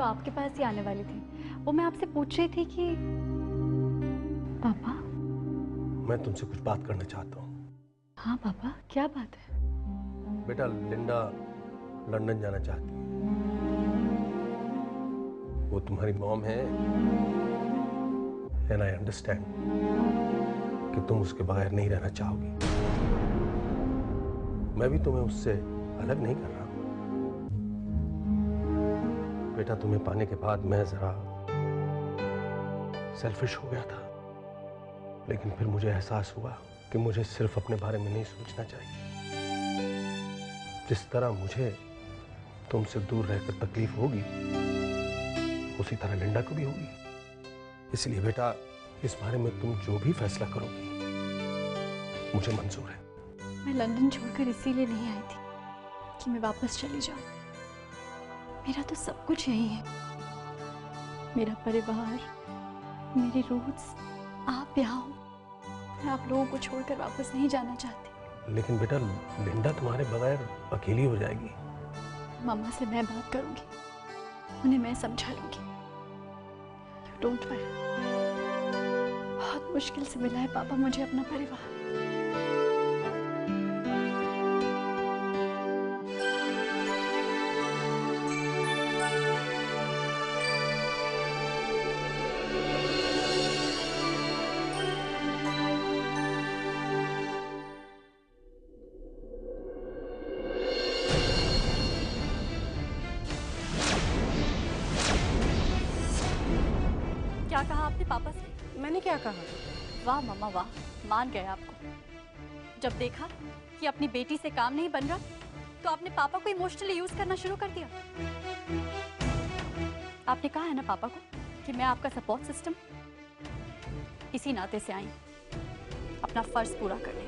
तो आपके पास ही आने वाली थी। वो मैं आपसे पूछ रही थी कि पापा। मैं तुमसे कुछ बात करना चाहता हूँ। हाँ पापा, क्या बात है? बेटा, लिंडा लंदन जाना चाहती है। वो तुम्हारी मॉम है, एंड आई अंडरस्टैंड कि तुम उसके बगैर नहीं रहना चाहोगी। मैं भी तुम्हें उससे अलग नहीं कर रहा। बेटा, तुम्हें पाने के बाद मैं जरा सेल्फिश हो गया था, लेकिन फिर मुझे एहसास हुआ कि मुझे सिर्फ अपने बारे में नहीं सोचना चाहिए। जिस तरह मुझे तुमसे दूर रहकर तकलीफ होगी, उसी तरह लिंडा को भी होगी। इसलिए बेटा, इस बारे में तुम जो भी फैसला करोगी मुझे मंजूर है। मैं लंदन छोड़कर इसीलिए नहीं आई थी कि मैं वापस चली जाऊं। मेरा तो सब कुछ यही है, मेरा परिवार, मेरी रूट्स। आप यहाँ हो, मैं आप लोगों को छोड़कर वापस नहीं जाना चाहती। लेकिन बेटा, लिंडा तुम्हारे बगैर अकेली हो जाएगी। मम्मा से मैं बात करूंगी, उन्हें मैं समझा लूंगी। Don't worry. बहुत मुश्किल से मिला है पापा मुझे अपना परिवार। क्या कहा आपने पापा से? मैंने क्या कहा? वाह मम्मा वाह, मान गए आपको। जब देखा कि अपनी बेटी से काम नहीं बन रहा, तो आपने पापा को इमोशनली यूज करना शुरू कर दिया। आपने कहा है ना पापा को कि मैं आपका सपोर्ट सिस्टम। इसी नाते से आई अपना फर्ज पूरा करने।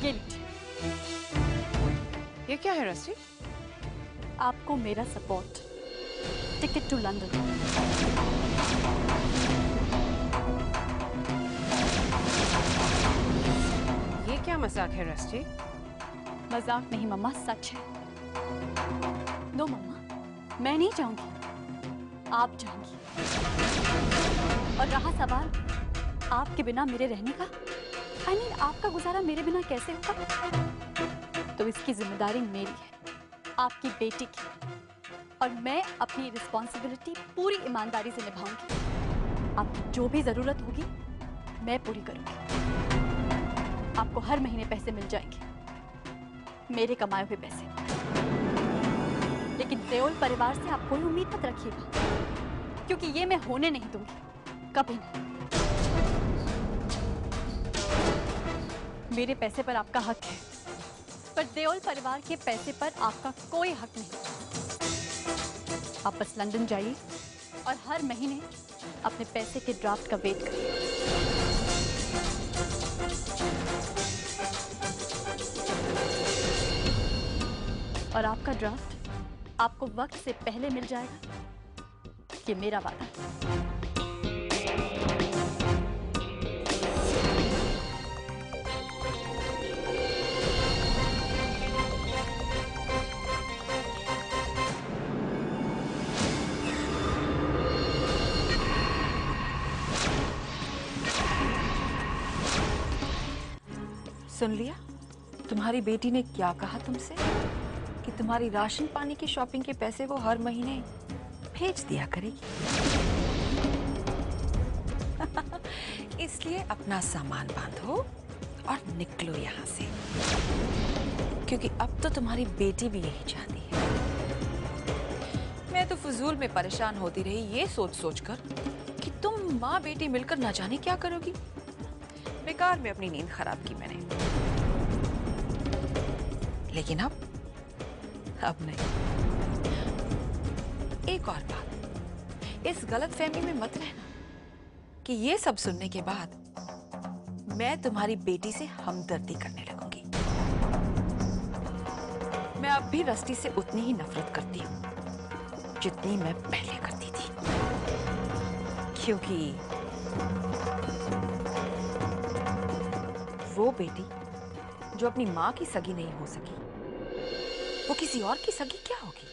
ये लीजिए। ये क्या है रस्सी? आपको मेरा सपोर्ट, टिकट टू लंदन। ये क्या मजाक है रस्सी? मजाक नहीं मम्मा, सच है। नो मम्मा, मैं नहीं जाऊंगी, आप जाएंगी। और रहा सवाल आपके बिना मेरे रहने का, I mean, आपका गुजारा मेरे बिना कैसे होगा? तो इसकी जिम्मेदारी मेरी है, आपकी बेटी की। और मैं अपनी रिस्पॉन्सिबिलिटी पूरी ईमानदारी से निभाऊंगी। आपकी जो भी जरूरत होगी मैं पूरी करूंगी। आपको हर महीने पैसे मिल जाएंगे, मेरे कमाए हुए पैसे। लेकिन देओल परिवार से आप कोई उम्मीद मत रखिएगा, क्योंकि ये मैं होने नहीं दूंगी, कभी नहीं। मेरे पैसे पर आपका हक है, पर देओल परिवार के पैसे पर आपका कोई हक नहीं। आप बस लंदन जाइए और हर महीने अपने पैसे के ड्राफ्ट का वेट करिए। और आपका ड्राफ्ट आपको वक्त से पहले मिल जाएगा, ये मेरा वादा है। सुन लिया? तुम्हारी बेटी ने क्या कहा तुमसे? कि तुम्हारी राशन पानी की शॉपिंग के पैसे वो हर महीने भेज दिया करेगी। इसलिए अपना सामान बांधो और निकलो यहाँ से, क्योंकि अब तो तुम्हारी बेटी भी यही चाहती है। मैं तो फजूल में परेशान होती रही ये सोच सोचकर कि तुम माँ बेटी मिलकर न जाने क्या करोगी। बेकार में अपनी नींद खराब की मैंने। लेकिन अब नहीं। एक और बात, इस गलत फहमी में मत रहना कि ये सब सुनने के बाद मैं तुम्हारी बेटी से हमदर्दी करने लगूंगी। मैं अब भी रस्टी से उतनी ही नफरत करती हूं जितनी मैं पहले करती थी, क्योंकि वो बेटी जो अपनी माँ की सगी नहीं हो सकी, वो किसी और की सगी क्या होगी?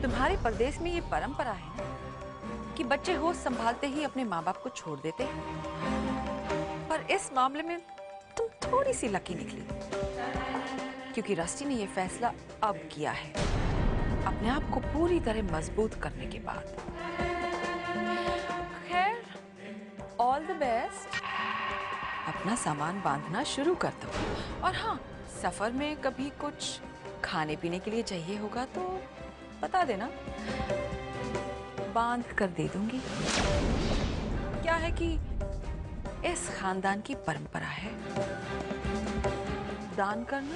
तुम्हारे परदेश में ये परंपरा है ना कि बच्चे होश संभालते ही अपने माँ बाप को छोड़ देते हैं। पर इस मामले में तुम थोड़ी सी लकी निकली, क्योंकि रस्टी ने ये फैसला अब किया है, अपने आप को पूरी तरह मजबूत करने के बाद। खैर, ऑल द बेस्ट। अपना सामान बांधना शुरू कर दो। और हाँ, सफर में कभी कुछ खाने पीने के लिए चाहिए होगा तो बता देना, बांध कर दे दूंगी। क्या है कि इस खानदान की परंपरा है दान करना।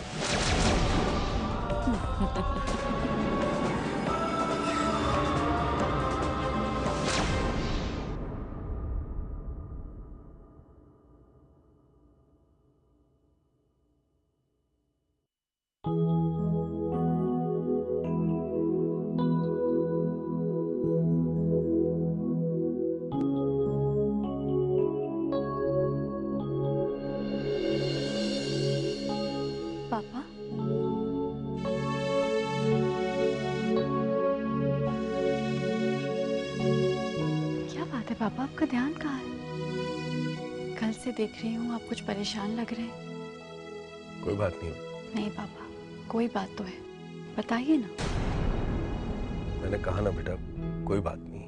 पापा, क्या बात है पापा, आपका ध्यान कहाँ है? कल से देख रही हूँ आप कुछ परेशान लग रहे हैं। कोई बात नहीं। नहीं पापा, कोई बात तो है, बताइए ना। मैंने कहा ना बेटा, कोई बात नहीं,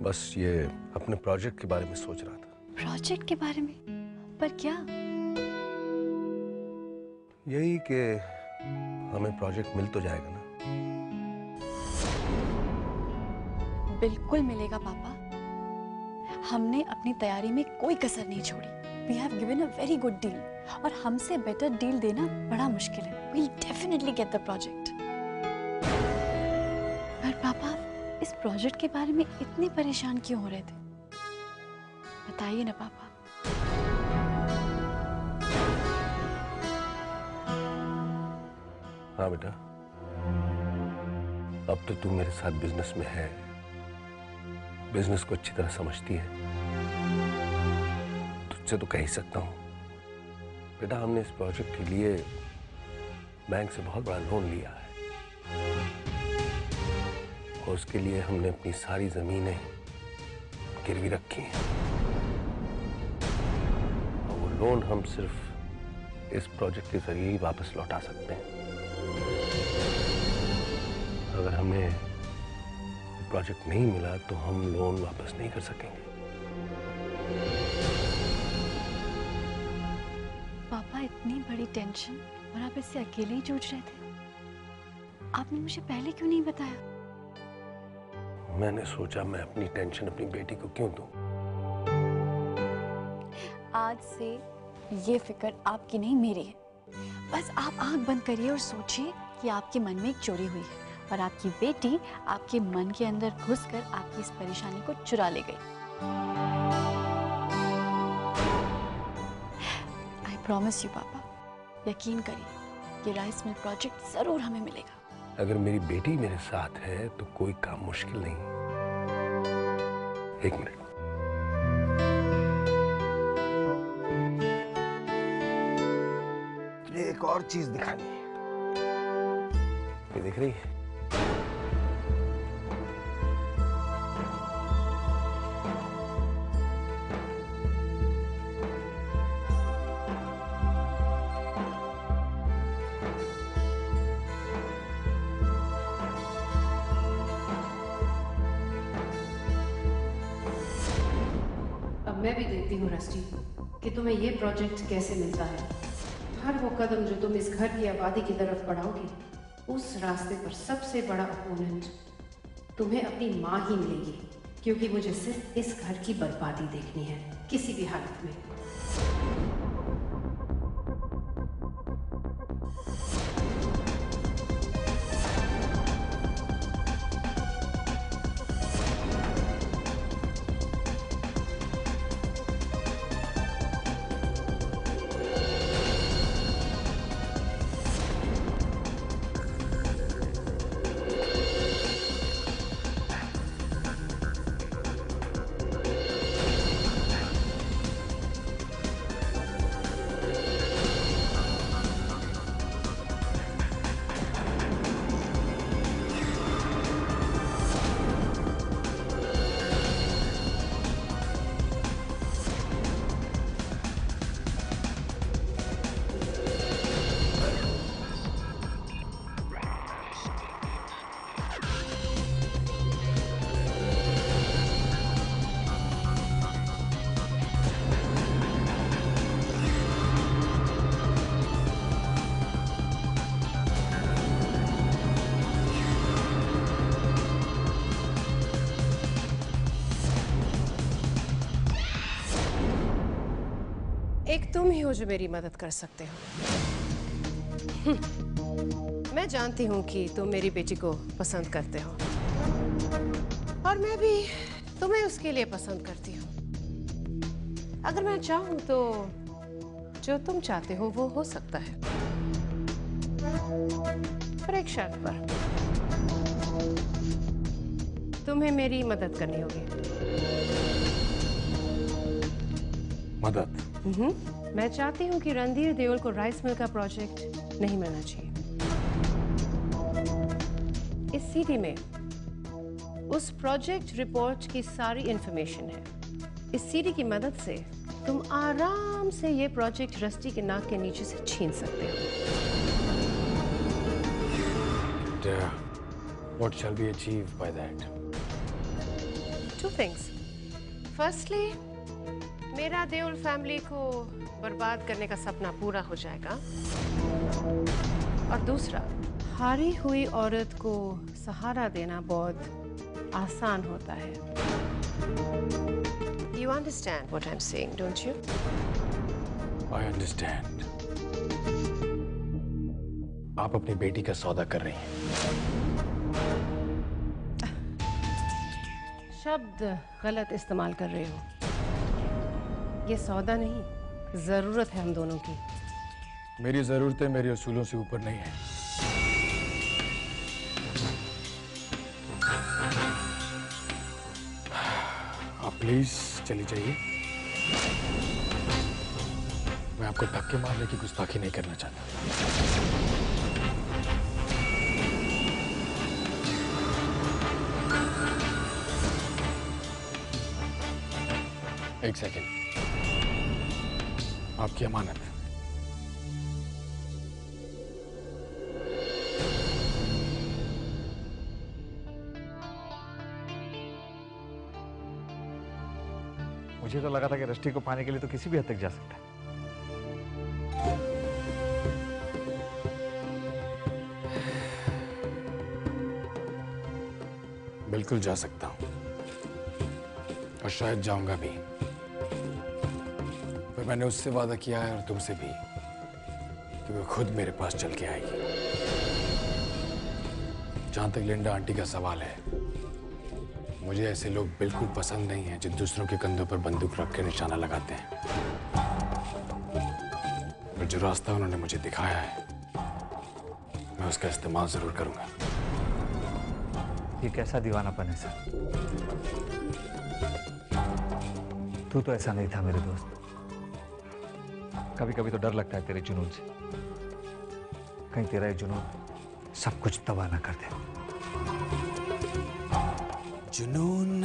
बस ये अपने प्रोजेक्ट के बारे में सोच रहा था। प्रोजेक्ट के बारे में? पर क्या? यही कि हमें प्रोजेक्ट मिल तो जाएगा ना। बिल्कुल मिलेगा पापा। हमने अपनी तैयारी में कोई कसर नहीं छोड़ी। We have given a very good deal, और हमसे बेटर डील देना बड़ा मुश्किल है। We'll definitely get the project. पर पापा, इस प्रोजेक्ट के बारे में इतने परेशान क्यों हो रहे थे? बताइए ना पापा। हाँ बेटा, अब तो तू मेरे साथ बिजनेस में है, बिजनेस को अच्छी तरह समझती है, तुझसे तो कह ही सकता हूँ। बेटा, हमने इस प्रोजेक्ट के लिए बैंक से बहुत बड़ा लोन लिया है, और उसके लिए हमने अपनी सारी जमीनें गिरवी रखी हैं, और वो लोन हम सिर्फ इस प्रोजेक्ट के जरिए ही वापस लौटा सकते हैं। अगर हमें प्रोजेक्ट नहीं मिला तो हम लोन वापस नहीं कर सकेंगे। पापा, इतनी बड़ी टेंशन और आप इससे अकेले ही जूझ रहे थे। आपने मुझे पहले क्यों नहीं बताया? मैंने सोचा मैं अपनी टेंशन अपनी बेटी को क्यों दूं। आज से ये फिक्र आपकी नहीं, मेरी है। बस आप आंख बंद करिए और सोचिए कि आपके मन में एक चोरी हुई है और आपकी बेटी आपके मन के अंदर घुसकर आपकी इस परेशानी को चुरा ले गई। आई प्रॉमिस यू पापा, यकीन करिए ये राइस मिल प्रोजेक्ट जरूर हमें मिलेगा। अगर मेरी बेटी मेरे साथ है तो कोई काम मुश्किल नहीं। एक मिनट, तुझे एक और चीज दिखानी है। ये दिख रही है? मैं भी देखती हूँ रस्टी कि तुम्हें ये प्रोजेक्ट कैसे मिलता है। हर वो कदम जो तुम इस घर की आबादी की तरफ बढ़ाओगे, उस रास्ते पर सबसे बड़ा अपोनेंट तुम्हें अपनी माँ ही मिलेगी, क्योंकि मुझे सिर्फ इस घर की बर्बादी देखनी है, किसी भी हालत में। एक तुम ही हो जो मेरी मदद कर सकते हो। मैं जानती हूँ कि तुम मेरी बेटी को पसंद करते हो और मैं भी तुम्हें उसके लिए पसंद करती हूँ। अगर मैं चाहूँ तो जो तुम चाहते हो वो हो सकता है, पर एक शर्त पर। तुम्हें मेरी मदद करनी होगी। मदद? मैं चाहती हूँ कि रणधीर देओल को राइस मिल का प्रोजेक्ट नहीं मिलना चाहिए। इस सीडी में उस प्रोजेक्ट रिपोर्ट की सारी इंफॉर्मेशन है। इस सीडी की मदद से तुम आराम से ये प्रोजेक्ट रस्टी के नाक के नीचे से छीन सकते हो। What shall we achieve by that? Two things. Firstly, मेरा देओल फैमिली को बर्बाद करने का सपना पूरा हो जाएगा, और दूसरा, हारी हुई औरत को सहारा देना बहुत आसान होता है। You understand what I'm saying, don't you? I understand. आप अपनी बेटी का सौदा कर रही हैं। शब्द गलत इस्तेमाल कर रहे हो। ये सौदा नहीं, जरूरत है हम दोनों की। मेरी जरूरतें मेरे असूलों से ऊपर नहीं है। आप प्लीज चली जाइए। मैं आपको धक्के मारने की गुस्ताखी नहीं करना चाहता। एक सेकेंड, आपकी अमानत है। मुझे तो लगा था कि रष्टी को पाने के लिए तो किसी भी हद तक जा सकता है। बिल्कुल जा सकता हूं, और शायद जाऊंगा भी। पर मैंने उससे वादा किया है, और तुमसे भी, कि वो खुद मेरे पास चल के आएगी। जहां तक लिंडा आंटी का सवाल है, मुझे ऐसे लोग बिल्कुल पसंद नहीं हैं जो दूसरों के कंधों पर बंदूक रख के निशाना लगाते हैं। और जो रास्ता उन्होंने मुझे दिखाया है, मैं उसका इस्तेमाल जरूर करूंगा। ये कैसा दीवानापन है सर? तू तो ऐसा नहीं था मेरे दोस्त। कभी कभी तो डर लगता है तेरे जुनून से, कहीं तेरा ये जुनून सब कुछ तबाह ना कर दे। जुनून,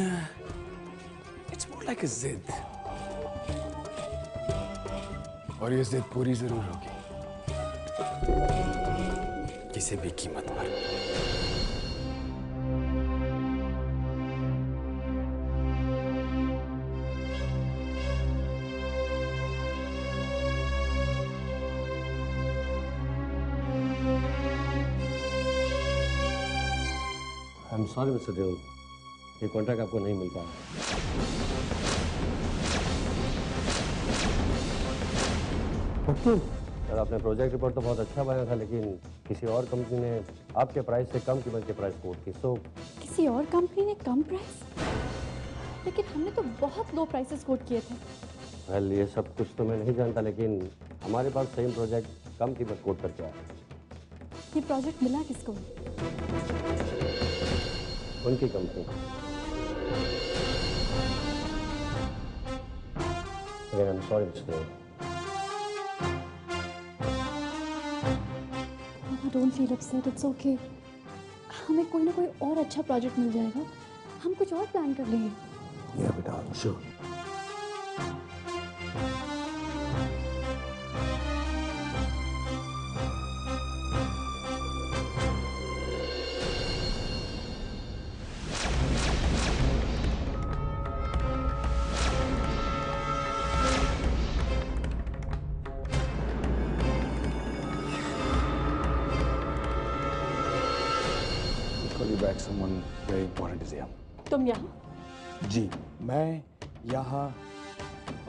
इट्स मोर लाइक अ जिद, और ये जिद पूरी जरूर होगी, किसी भी कीमत पर। I'm sorry, Mr. देओल, ये कॉन्ट्रैक्ट आपको नहीं मिल पाया। सर, आपने प्रोजेक्ट रिपोर्ट तो बहुत अच्छा बनाया था, लेकिन किसी और कंपनी ने आपके प्राइस से कम कीमत के प्राइस कोट की। सो किसी और कंपनी ने कम प्राइस? लेकिन हमने तो बहुत लो प्राइसेस कोट किए थे। वेल, ये सब कुछ तो मैं नहीं जानता, लेकिन हमारे पास सेम प्रोजेक्ट कम कीमत कोट करके आया। ये प्रोजेक्ट मिला किसको? उनकी company. Again, I'm sorry, Mr. Deol. Don't feel upset, it's okay. हमें कोई ना कोई और अच्छा प्रोजेक्ट मिल जाएगा, हम कुछ और प्लान कर लेंगे। या बेटा, sure. Back, someone very important is here. तुम यहाँ? जी, मैं यहाँ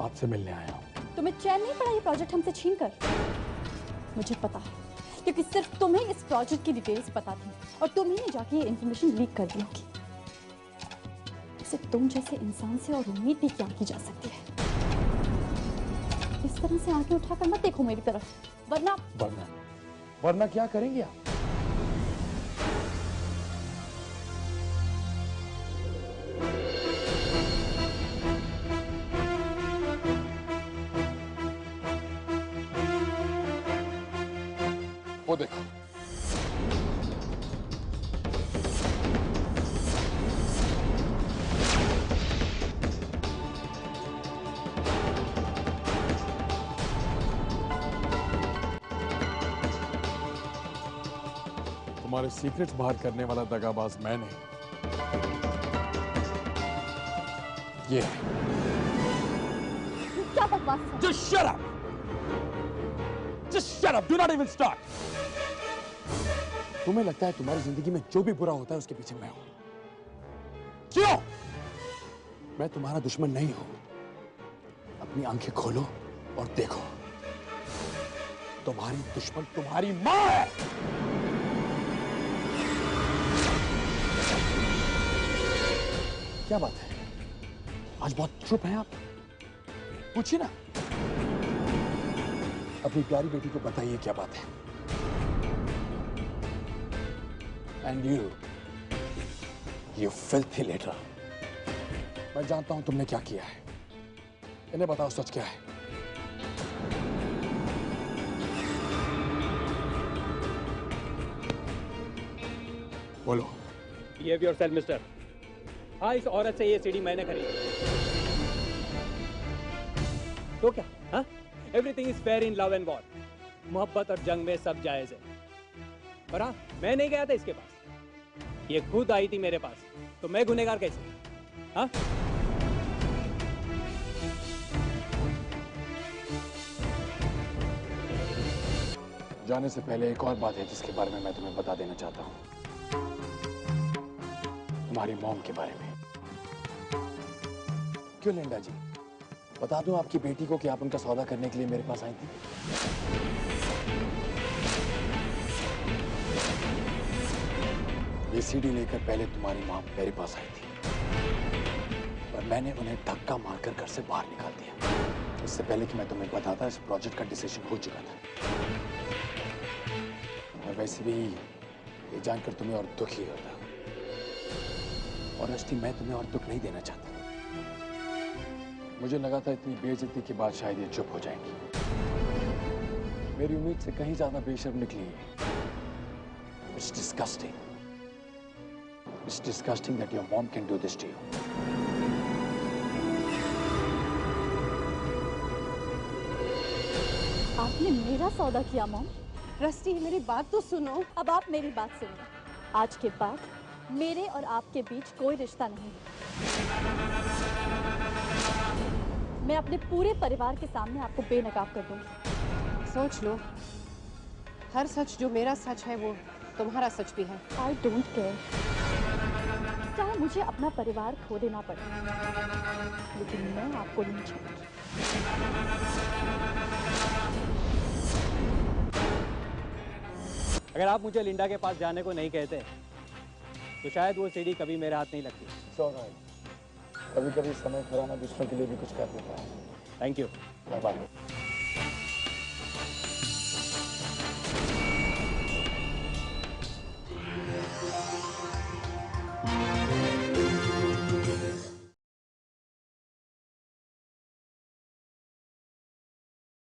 आपसे मिलने आया हूँ। तुम्हें चैन नहीं पड़ा ये प्रोजेक्ट हमसे छीन कर? मुझे पता है, क्योंकि सिर्फ तुम्हें इस प्रोजेक्ट की डिटेल्स पता थी और तुम ही ने जाके ये इन्फॉर्मेशन लीक कर दी होगी। सिर्फ तुम जैसे इंसान से और उम्मीद भी क्या की जा सकती है। इस तरह से आंखें उठाकर मत देखो मेरी तरफ, वरना वरना क्या करेंगे आप? वो देखो, तुम्हारे सीक्रेट्स बाहर करने वाला दगाबाज मैं नहीं, ये है। क्या बकवास है? Just shut up! Just shut up! Do not even start! तुम्हें लगता है तुम्हारी जिंदगी में जो भी बुरा होता है उसके पीछे मैं हूं? क्यों? मैं तुम्हारा दुश्मन नहीं हूं। अपनी आंखें खोलो और देखो, तुम्हारी दुश्मन तुम्हारी मां है। क्या बात है, आज बहुत चुप हैं आप? पूछिए ना, अपनी प्यारी बेटी को बताइए क्या बात है। एंड यू फिल्थी लेटर, मैं जानता हूं तुमने क्या किया है। इन्हें बताओ सच क्या है। बोलो। Behave yourself, mister. हाँ, इस औरत से ये सीढ़ी मैंने खरीदी। तो क्या? हाँ? Everything is fair in love and war. मोहब्बत और जंग में सब जायज है। पर हाँ, मैं नहीं गया था इसके पास। ये खुद आई थी मेरे पास, तो मैं गुनहगार कैसे? हाँ? जाने से पहले एक और बात है जिसके बारे में मैं तुम्हें बता देना चाहता हूं। तुम्हारी मॉम के बारे में। क्यों लिंडा जी, बता दूं आपकी बेटी को कि आप उनका सौदा करने के लिए मेरे पास आई थी? ये सीडी लेकर पहले तुम्हारी मॉम मेरे पास आई थी, पर मैंने उन्हें धक्का मारकर घर से बाहर निकाल दिया। इससे पहले कि मैं तुम्हें बताता, इस प्रोजेक्ट का डिसीजन हो चुका था। और वैसे भी ये जानकर तुम्हें और दुख ही होता। और रस्टी, मैं तुम्हें और दुख नहीं देना चाहता। मुझे लगा था इतनी बेइज्जती के बाद शायद ये चुप हो जाएंगी। मेरी उम्मीद से कहीं ज्यादा बेशर्म निकली है। It's disgusting. It's disgusting that your mom can do this to you. आपने मेरा सौदा किया मॉम? रस्टी, मेरी बात तो सुनो। अब आप मेरी बात सुनिए। आज के बाद मेरे और आपके बीच कोई रिश्ता नहीं। मैं अपने पूरे परिवार के सामने आपको बेनकाब कर दूंगी। सोच लो, हर सच जो मेरा सच है वो तुम्हारा सच भी है। I don't care। चाहे मुझे अपना परिवार खो देना पड़े, लेकिन मैं आपको नहीं छोड़ूंगी। अगर आप मुझे लिंडा के पास जाने को नहीं कहते, तो शायद वो सीढ़ी कभी मेरे हाथ नहीं लगती। कभी-कभी समय खराना दुश्मन के लिए भी कुछ कर देता है। Thank you. बाय।